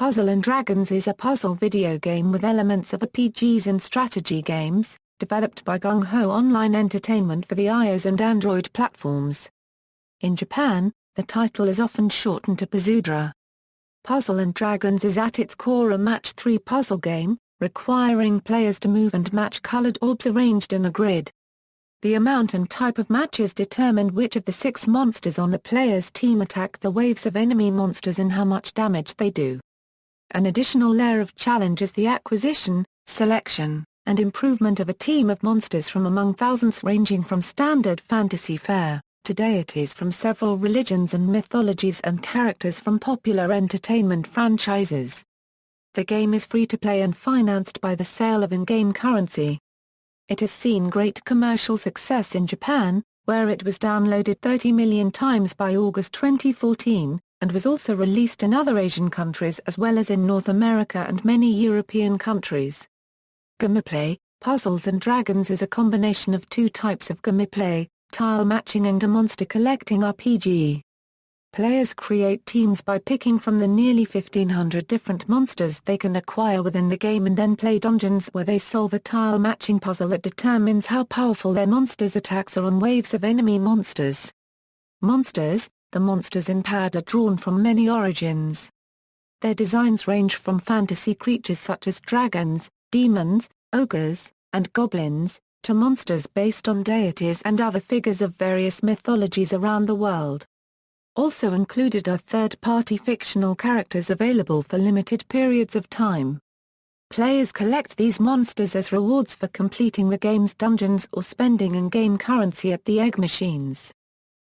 Puzzle and Dragons is a puzzle video game with elements of RPGs and strategy games, developed by GungHo Online Entertainment for the iOS and Android platforms. In Japan, the title is often shortened to Pazudora. Puzzle and Dragons is at its core a match 3 puzzle game, requiring players to move and match colored orbs arranged in a grid. The amount and type of matches determine which of the 6 monsters on the player's team attack the waves of enemy monsters and how much damage they do. An additional layer of challenge is the acquisition, selection, and improvement of a team of monsters from among thousands ranging from standard fantasy fare, to deities from several religions and mythologies and characters from popular entertainment franchises. The game is free to play and financed by the sale of in-game currency. It has seen great commercial success in Japan, where it was downloaded 30 million times by August 2014, and was also released in other Asian countries as well as in North America and many European countries. Gameplay, Puzzles and Dragons is a combination of 2 types of gameplay, tile matching and a monster collecting RPG. Players create teams by picking from the nearly 1,500 different monsters they can acquire within the game and then play dungeons where they solve a tile matching puzzle that determines how powerful their monsters' attacks are on waves of enemy monsters. Monsters. The monsters in Pad are drawn from many origins. Their designs range from fantasy creatures such as dragons, demons, ogres, and goblins, to monsters based on deities and other figures of various mythologies around the world. Also included are third-party fictional characters available for limited periods of time. Players collect these monsters as rewards for completing the game's dungeons or spending in-game currency at the egg machines.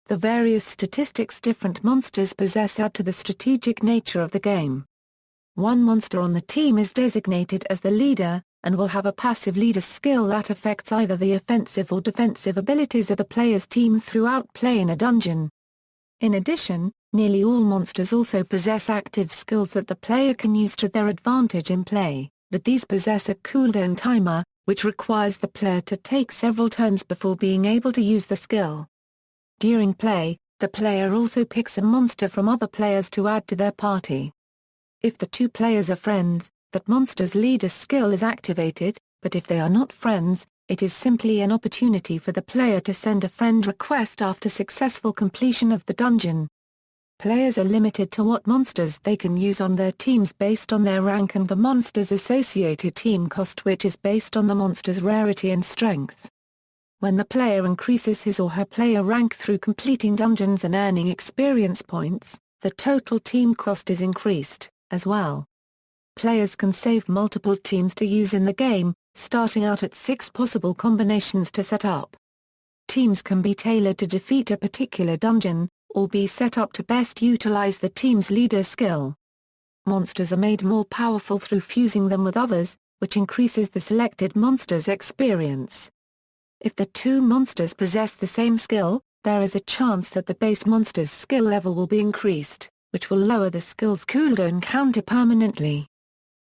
The various statistics different monsters possess add to the strategic nature of the game. One monster on the team is designated as the leader, and will have a passive leader skill that affects either the offensive or defensive abilities of the player's team throughout play in a dungeon. In addition, nearly all monsters also possess active skills that the player can use to their advantage in play, but these possess a cooldown timer, which requires the player to take several turns before being able to use the skill. During play, the player also picks a monster from other players to add to their party. If the 2 players are friends, that monster's leader skill is activated, but if they are not friends, it is simply an opportunity for the player to send a friend request after successful completion of the dungeon. Players are limited to what monsters they can use on their teams based on their rank and the monster's associated team cost, which is based on the monster's rarity and strength. When the player increases his or her player rank through completing dungeons and earning experience points, the total team cost is increased, as well. Players can save multiple teams to use in the game, starting out at 6 possible combinations to set up. Teams can be tailored to defeat a particular dungeon, or be set up to best utilize the team's leader skill. Monsters are made more powerful through fusing them with others, which increases the selected monster's experience. If the 2 monsters possess the same skill, there is a chance that the base monster's skill level will be increased, which will lower the skill's cooldown counter permanently.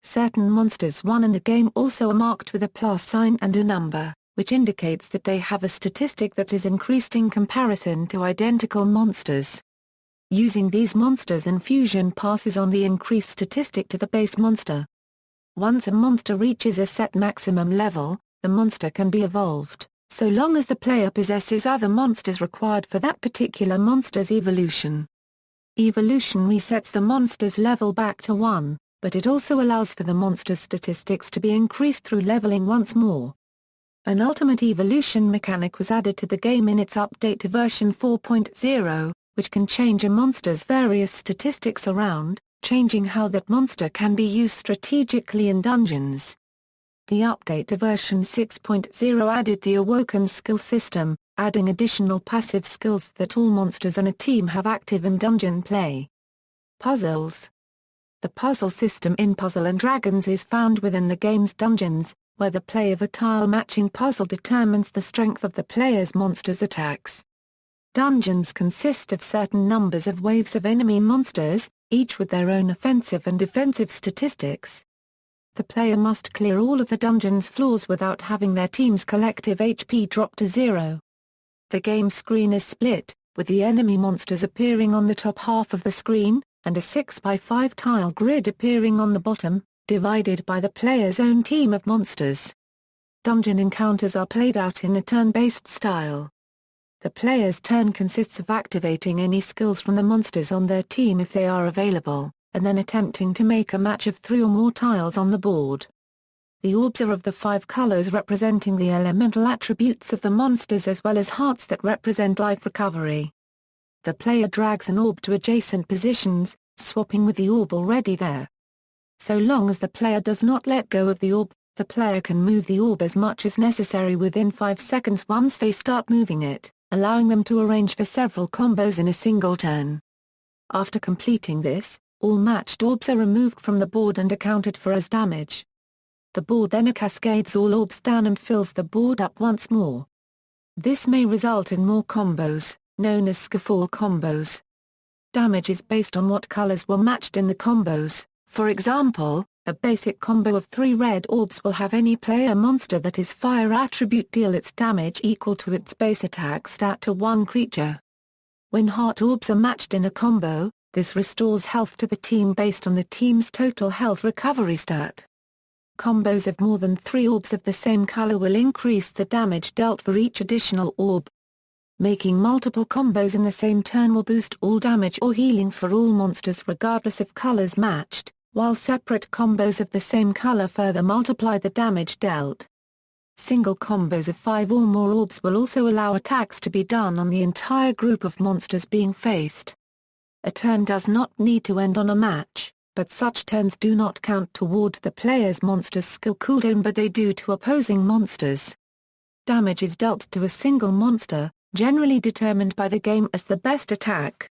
Certain monsters won in the game also are marked with a plus sign and a number, which indicates that they have a statistic that is increased in comparison to identical monsters. Using these monsters in fusion passes on the increased statistic to the base monster. Once a monster reaches a set maximum level, the monster can be evolved, so long as the player possesses other monsters required for that particular monster's evolution. Evolution resets the monster's level back to 1, but it also allows for the monster's statistics to be increased through leveling once more. An ultimate evolution mechanic was added to the game in its update to version 4.0, which can change a monster's various statistics around, changing how that monster can be used strategically in dungeons. The update to version 6.0 added the Awoken skill system, adding additional passive skills that all monsters on a team have active in dungeon play. Puzzles. The puzzle system in Puzzle and Dragons is found within the game's dungeons, where the play of a tile-matching puzzle determines the strength of the player's monster's attacks. Dungeons consist of certain numbers of waves of enemy monsters, each with their own offensive and defensive statistics. The player must clear all of the dungeon's floors without having their team's collective HP drop to 0. The game screen is split, with the enemy monsters appearing on the top half of the screen, and a 6x5 tile grid appearing on the bottom, divided by the player's own team of monsters. Dungeon encounters are played out in a turn-based style. The player's turn consists of activating any skills from the monsters on their team if they are available, and then attempting to make a match of 3 or more tiles on the board. The orbs are of the 5 colors representing the elemental attributes of the monsters as well as hearts that represent life recovery. The player drags an orb to adjacent positions, swapping with the orb already there. So long as the player does not let go of the orb, the player can move the orb as much as necessary within 5 seconds once they start moving it, allowing them to arrange for several combos in a single turn. After completing this, all matched orbs are removed from the board and accounted for as damage. The board then cascades all orbs down and fills the board up once more. This may result in more combos, known as skyfall combos. Damage is based on what colors were matched in the combos. For example, a basic combo of 3 red orbs will have any player monster that is fire attribute deal its damage equal to its base attack stat to one creature. When heart orbs are matched in a combo, this restores health to the team based on the team's total health recovery stat. Combos of more than 3 orbs of the same color will increase the damage dealt for each additional orb. Making multiple combos in the same turn will boost all damage or healing for all monsters regardless of colors matched, while separate combos of the same color further multiply the damage dealt. Single combos of 5 or more orbs will also allow attacks to be done on the entire group of monsters being faced. A turn does not need to end on a match, but such turns do not count toward the player's monster's skill cooldown but they do to opposing monsters. Damage is dealt to a single monster, generally determined by the game as the best attack.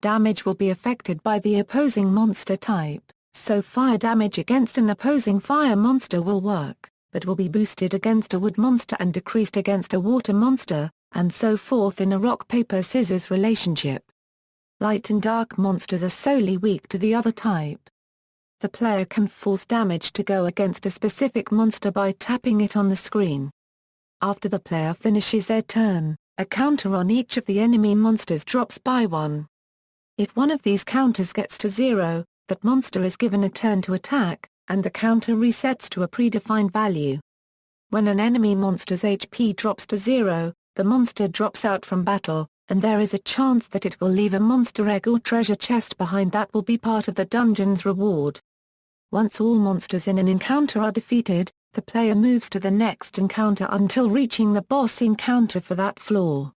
Damage will be affected by the opposing monster type. So fire damage against an opposing fire monster will work, but will be boosted against a wood monster and decreased against a water monster, and so forth in a rock-paper-scissors relationship. Light and dark monsters are solely weak to the other type. The player can force damage to go against a specific monster by tapping it on the screen. After the player finishes their turn, a counter on each of the enemy monsters drops by 1. If one of these counters gets to 0, that monster is given a turn to attack, and the counter resets to a predefined value. When an enemy monster's HP drops to 0, the monster drops out from battle, and there is a chance that it will leave a monster egg or treasure chest behind that will be part of the dungeon's reward. Once all monsters in an encounter are defeated, the player moves to the next encounter until reaching the boss encounter for that floor.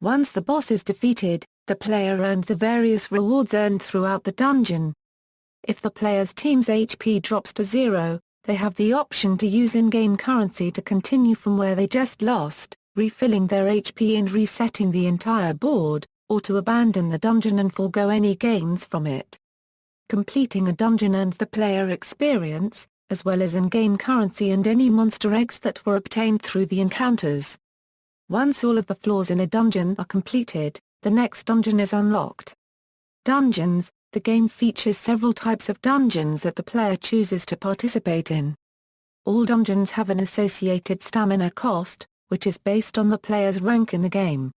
Once the boss is defeated, the player earns the various rewards earned throughout the dungeon. If the player's team's HP drops to 0, they have the option to use in-game currency to continue from where they just lost, refilling their HP and resetting the entire board, or to abandon the dungeon and forego any gains from it. Completing a dungeon earns the player experience, as well as in-game currency and any monster eggs that were obtained through the encounters. Once all of the floors in a dungeon are completed, the next dungeon is unlocked. Dungeons. The game features several types of dungeons that the player chooses to participate in. All dungeons have an associated stamina cost, which is based on the player's rank in the game.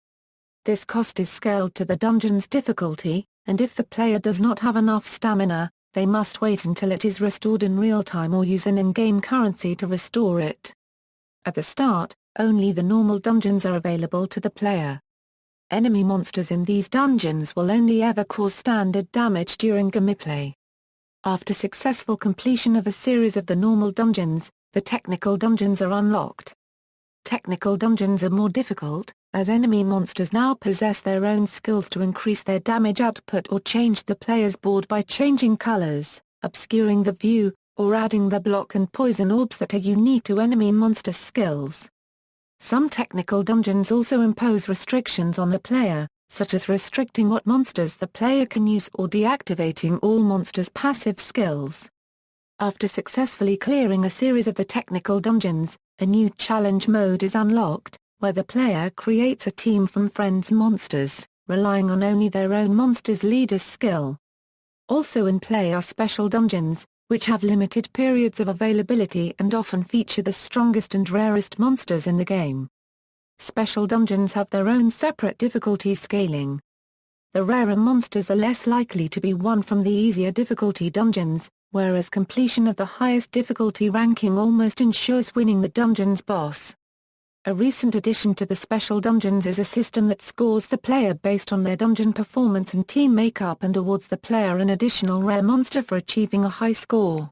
This cost is scaled to the dungeon's difficulty, and if the player does not have enough stamina, they must wait until it is restored in real time or use an in-game currency to restore it. At the start, only the normal dungeons are available to the player. Enemy monsters in these dungeons will only ever cause standard damage during gameplay. After successful completion of a series of the normal dungeons, the technical dungeons are unlocked. Technical dungeons are more difficult, as enemy monsters now possess their own skills to increase their damage output or change the player's board by changing colors, obscuring the view, or adding the block and poison orbs that are unique to enemy monster skills. Some technical dungeons also impose restrictions on the player, such as restricting what monsters the player can use or deactivating all monsters' passive skills. After successfully clearing a series of the technical dungeons, a new challenge mode is unlocked, where the player creates a team from friends' monsters, relying on only their own monster's leader's skill. Also in play are special dungeons, which have limited periods of availability and often feature the strongest and rarest monsters in the game. Special dungeons have their own separate difficulty scaling. the rarer monsters are less likely to be won from the easier difficulty dungeons, whereas completion of the highest difficulty ranking almost ensures winning the dungeon's boss. A recent addition to the special dungeons is a system that scores the player based on their dungeon performance and team makeup and awards the player an additional rare monster for achieving a high score.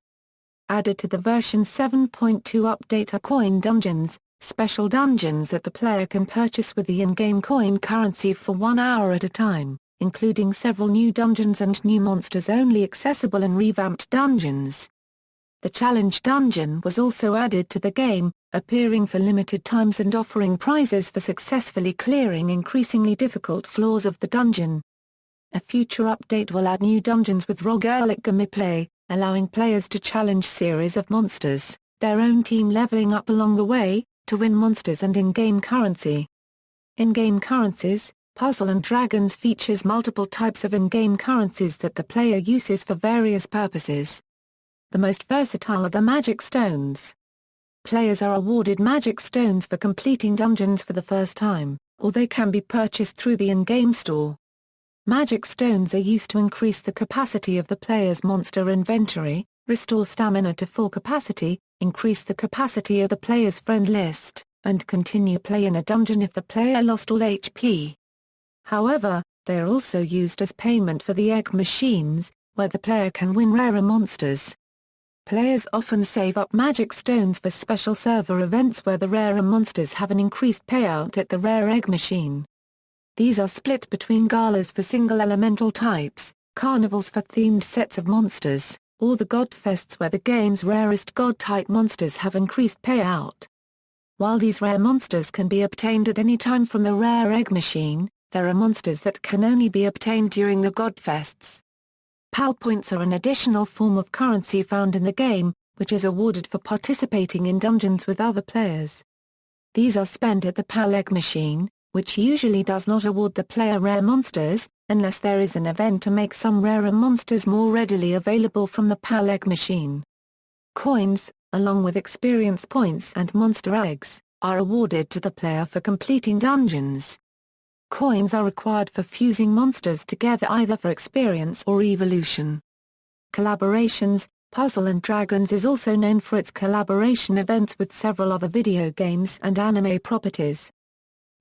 Added to the version 7.2 update are coin dungeons, special dungeons that the player can purchase with the in-game coin currency for 1 hour at a time, including several new dungeons and new monsters only accessible in revamped dungeons. The challenge dungeon was also added to the game, appearing for limited times and offering prizes for successfully clearing increasingly difficult floors of the dungeon. A future update will add new dungeons with roguelike gameplay, allowing players to challenge series of monsters, their own team leveling up along the way, to win monsters and in-game currency. In-game currencies, Pazuru Ando Doragonzu features multiple types of in-game currencies that the player uses for various purposes. The most versatile are the magic stones. Players are awarded magic stones for completing dungeons for the first time, or they can be purchased through the in-game store. Magic stones are used to increase the capacity of the player's monster inventory, restore stamina to full capacity, increase the capacity of the player's friend list, and continue play in a dungeon if the player lost all HP. However, they are also used as payment for the egg machines, where the player can win rarer monsters. Players often save up magic stones for special server events where the rarer monsters have an increased payout at the rare egg machine. These are split between galas for single elemental types, carnivals for themed sets of monsters, or the godfests where the game's rarest god-type monsters have increased payout. While these rare monsters can be obtained at any time from the rare egg machine, there are monsters that can only be obtained during the godfests. PAL points are an additional form of currency found in the game, which is awarded for participating in dungeons with other players. These are spent at the PAL egg machine, which usually does not award the player rare monsters, unless there is an event to make some rarer monsters more readily available from the PAL egg machine. Coins, along with experience points and monster eggs, are awarded to the player for completing dungeons. Coins are required for fusing monsters together either for experience or evolution. Collaborations, Pazuru Ando Doragonzu is also known for its collaboration events with several other video games and anime properties.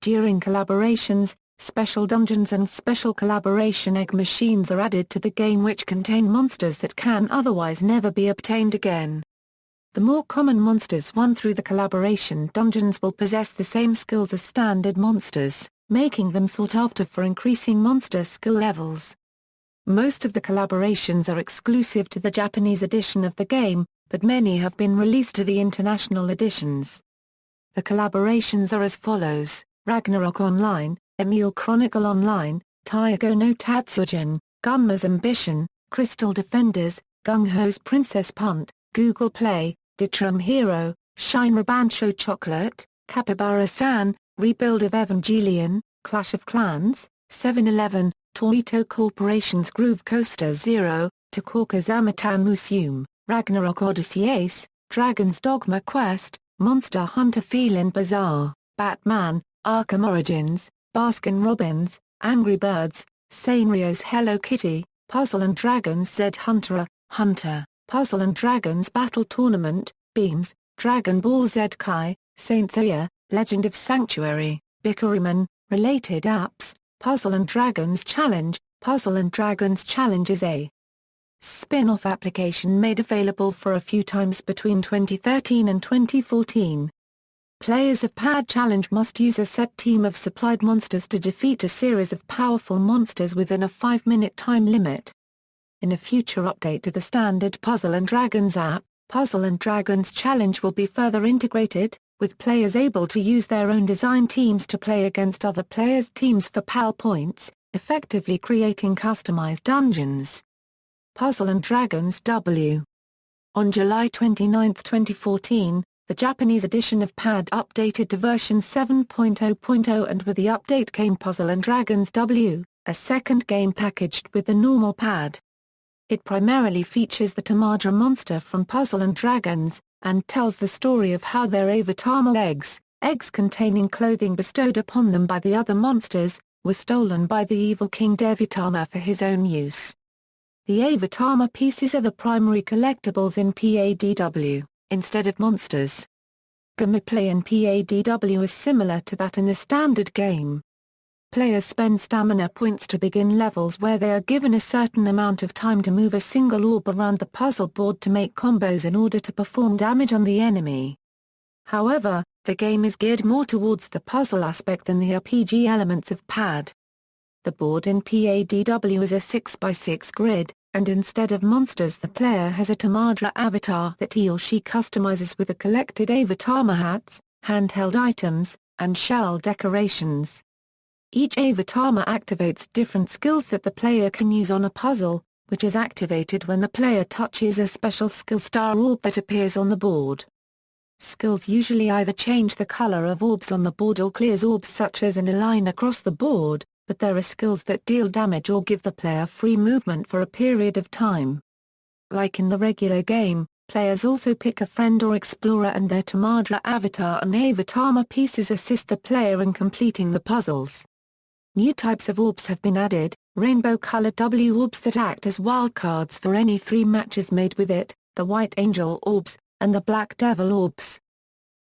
During collaborations, special dungeons and special collaboration egg machines are added to the game which contain monsters that can otherwise never be obtained again. The more common monsters won through the collaboration dungeons will possess the same skills as standard monsters, making them sought after for increasing monster skill levels. Most of the collaborations are exclusive to the Japanese edition of the game, but many have been released to the international editions. The collaborations are as follows: Ragnarok Online, Emil Chronicle Online, Taigo no Tatsujin, Gunma's Ambition, Crystal Defenders, GungHo's Princess Punt, Google Play, Ditram Hero, Shinra Bancho Chocolate, Capybara-san, Rebuild of Evangelion, Clash of Clans, 7-Eleven, Torito Corporation's Groove Coaster Zero, Tokawa Zamatan Museum, Ragnarok Odyssey Ace, Dragon's Dogma Quest, Monster Hunter Feline Bazaar, Batman, Arkham Origins, Baskin-Robbins, Angry Birds, Sanrio's Hello Kitty, Pazuru Ando Doragonzu Z Hunter, Pazuru Ando Doragonzu Battle Tournament, Beams, Dragon Ball Z Kai, Saint Seiya, Legend of Sanctuary, Bikuruman, related apps, Pazuru Ando Doragonzu Challenge. Pazuru Ando Doragonzu Challenge is a spin-off application made available for a few times between 2013 and 2014. Players of Pad Challenge must use a set team of supplied monsters to defeat a series of powerful monsters within a 5-minute time limit. In a future update to the standard Pazuru Ando Doragonzu app, Pazuru Ando Doragonzu Challenge will be further integrated, with players able to use their own design teams to play against other players' teams for PAL points, effectively creating customized dungeons. Pazuru Ando Doragonzu W. On July 29, 2014, the Japanese edition of PAD updated to version 7.0.0 and with the update came Pazuru Ando Doragonzu W, a second game packaged with the normal PAD. It primarily features the Tamaja monster from Pazuru Ando Doragonzu, and tells the story of how their avatar eggs containing clothing bestowed upon them by the other monsters, was stolen by the evil King Devitama for his own use. The Avatama pieces are the primary collectibles in PADW, instead of monsters. Gameplay in PADW is similar to that in the standard game. Players spend stamina points to begin levels where they are given a certain amount of time to move a single orb around the puzzle board to make combos in order to perform damage on the enemy. However, the game is geared more towards the puzzle aspect than the RPG elements of PAD. The board in PADW is a 6x6 grid, and instead of monsters the player has a Tamadra avatar that he or she customizes with the collected Avatama hats, handheld items, and shell decorations. Each Avatama activates different skills that the player can use on a puzzle, which is activated when the player touches a special skill star orb that appears on the board. Skills usually either change the color of orbs on the board or clears orbs such as in a line across the board, but there are skills that deal damage or give the player free movement for a period of time. Like in the regular game, players also pick a friend or explorer and their Tamadra avatar and Avatama pieces assist the player in completing the puzzles. New types of orbs have been added, rainbow-colored W orbs that act as wildcards for any 3 matches made with it, the White Angel orbs, and the Black Devil orbs.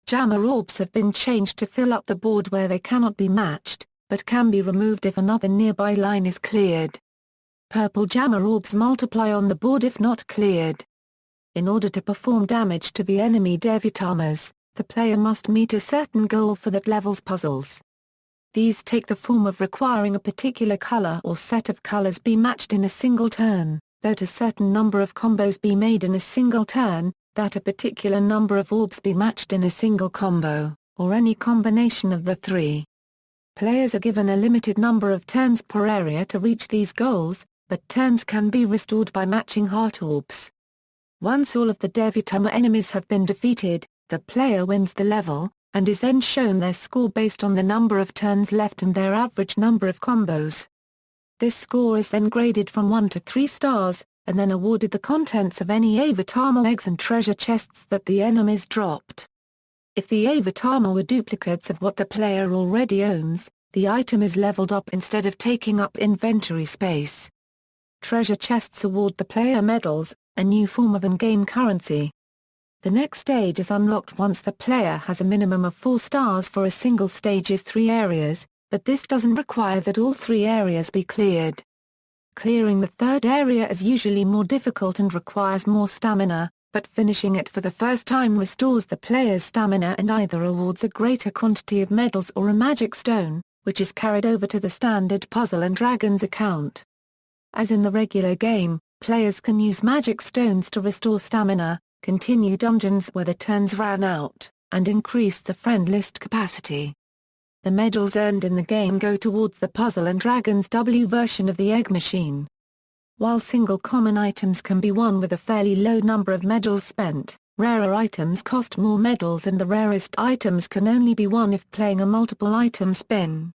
Jammer orbs have been changed to fill up the board where they cannot be matched, but can be removed if another nearby line is cleared. Purple jammer orbs multiply on the board if not cleared. In order to perform damage to the enemy Devitamas, the player must meet a certain goal for that level's puzzles. These take the form of requiring a particular color or set of colors be matched in a single turn, that a certain number of combos be made in a single turn, that a particular number of orbs be matched in a single combo, or any combination of the 3. Players are given a limited number of turns per area to reach these goals, but turns can be restored by matching heart orbs. Once all of the Devitama enemies have been defeated, the player wins the level, and is then shown their score based on the number of turns left and their average number of combos. This score is then graded from 1 to 3 stars, and then awarded the contents of any Avatama eggs and treasure chests that the enemies dropped. If the Avatama were duplicates of what the player already owns, the item is leveled up instead of taking up inventory space. Treasure chests award the player medals, a new form of in-game currency. The next stage is unlocked once the player has a minimum of 4 stars for a single stage's 3 areas, but this doesn't require that all 3 areas be cleared. Clearing the 3rd area is usually more difficult and requires more stamina, but finishing it for the first time restores the player's stamina and either awards a greater quantity of medals or a magic stone, which is carried over to the standard Puzzle & Dragons account. As in the regular game, players can use magic stones to restore stamina, continue dungeons where the turns ran out, and increase the friend list capacity. The medals earned in the game go towards the Puzzle & Dragons W version of the Egg Machine. While single common items can be won with a fairly low number of medals spent, rarer items cost more medals and the rarest items can only be won if playing a multiple item spin.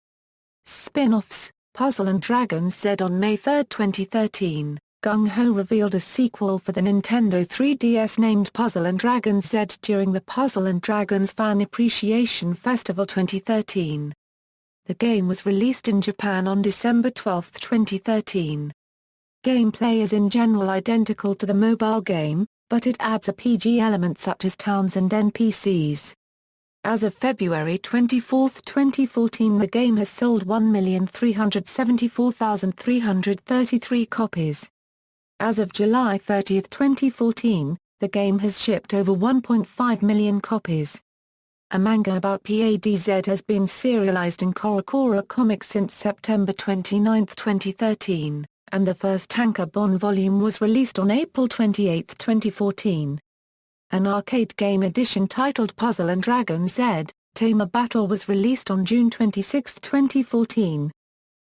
Spin-offs, Puzzle & Dragons Z. On May 3, 2013. GungHo revealed a sequel for the Nintendo 3DS named Puzzle & Dragons Z during the Puzzle & Dragons Fan Appreciation Festival 2013. The game was released in Japan on December 12, 2013. Gameplay is in general identical to the mobile game, but it adds RPG elements such as towns and NPCs. As of February 24, 2014, the game has sold 1,374,333 copies. As of July 30, 2014, the game has shipped over 1.5 million copies. A manga about PADZ has been serialized in CoroCoro Comics since September 29, 2013, and the first tankobon volume was released on April 28, 2014. An arcade game edition titled Puzzle & Dragons Z, Tamer Battle was released on June 26, 2014.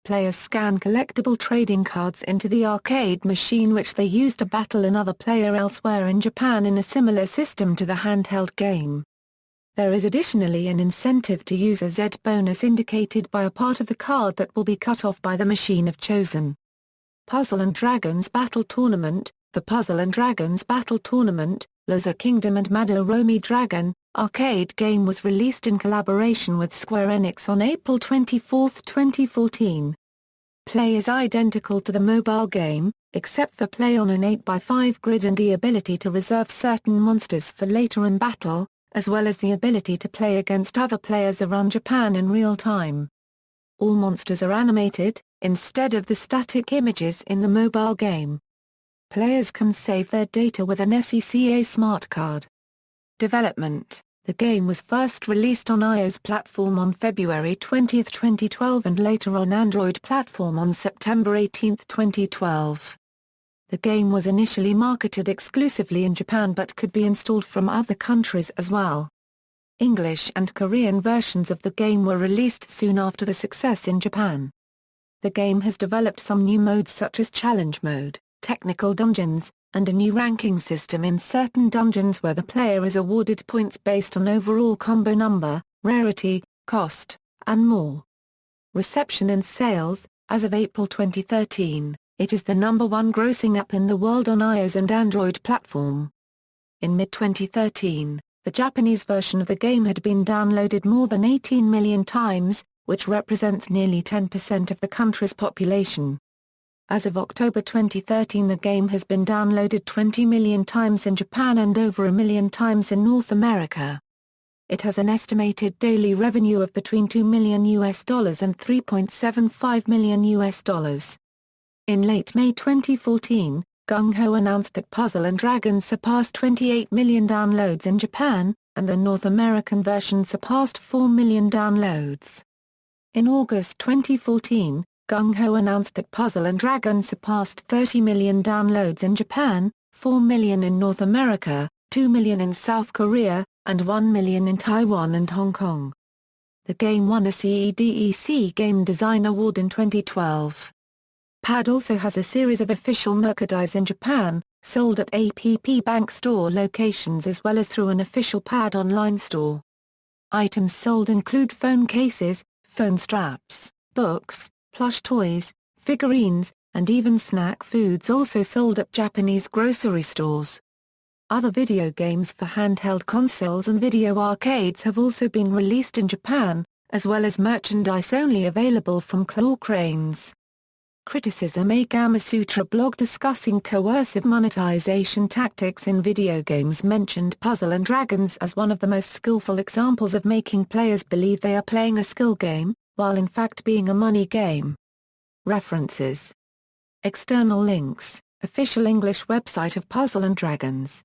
Players scan collectible trading cards into the arcade machine which they use to battle another player elsewhere in Japan in a similar system to the handheld game. There is additionally an incentive to use a Z bonus indicated by a part of the card that will be cut off by the machine if chosen. Puzzle & Dragons Battle Tournament. The Puzzle & Dragons Battle Tournament, Loza Kingdom and Madoromi Dragon, arcade game was released in collaboration with Square Enix on April 24, 2014. Play is identical to the mobile game, except for play on an 8x5 grid and the ability to reserve certain monsters for later in battle, as well as the ability to play against other players around Japan in real time. All monsters are animated, instead of the static images in the mobile game. Players can save their data with an SECA smart card. Development: the game was first released on iOS platform on February 20, 2012 and later on Android platform on September 18, 2012. The game was initially marketed exclusively in Japan but could be installed from other countries as well. English and Korean versions of the game were released soon after the success in Japan. The game has developed some new modes such as challenge mode, technical dungeons, and a new ranking system in certain dungeons where the player is awarded points based on overall combo number, rarity, cost, and more. Reception and sales: as of April 2013, it is the #1 grossing app in the world on iOS and Android platform. In mid-2013, the Japanese version of the game had been downloaded more than 18 million times, which represents nearly 10% of the country's population. As of October 2013, the game has been downloaded 20 million times in Japan and over a million times in North America. It has an estimated daily revenue of between $2 million and $3.75 million. In late May 2014, GungHo announced that Puzzle & Dragons surpassed 28 million downloads in Japan, and the North American version surpassed 4 million downloads. In August 2014, GungHo announced that Puzzle & Dragons surpassed 30 million downloads in Japan, 4 million in North America, 2 million in South Korea, and 1 million in Taiwan and Hong Kong. The game won a CEDEC Game Design Award in 2012. PAD also has a series of official merchandise in Japan, sold at APP Bank store locations as well as through an official PAD online store. Items sold include phone cases, phone straps, books, plush toys, figurines, and even snack foods also sold at Japanese grocery stores. Other video games for handheld consoles and video arcades have also been released in Japan, as well as merchandise only available from Claw Cranes. Criticism: A Gamasutra blog discussing coercive monetization tactics in video games mentioned Puzzle & Dragons as one of the most skillful examples of making players believe they are playing a skill game, while in fact being a money game. References: External links: Official English website of Puzzle & Dragons.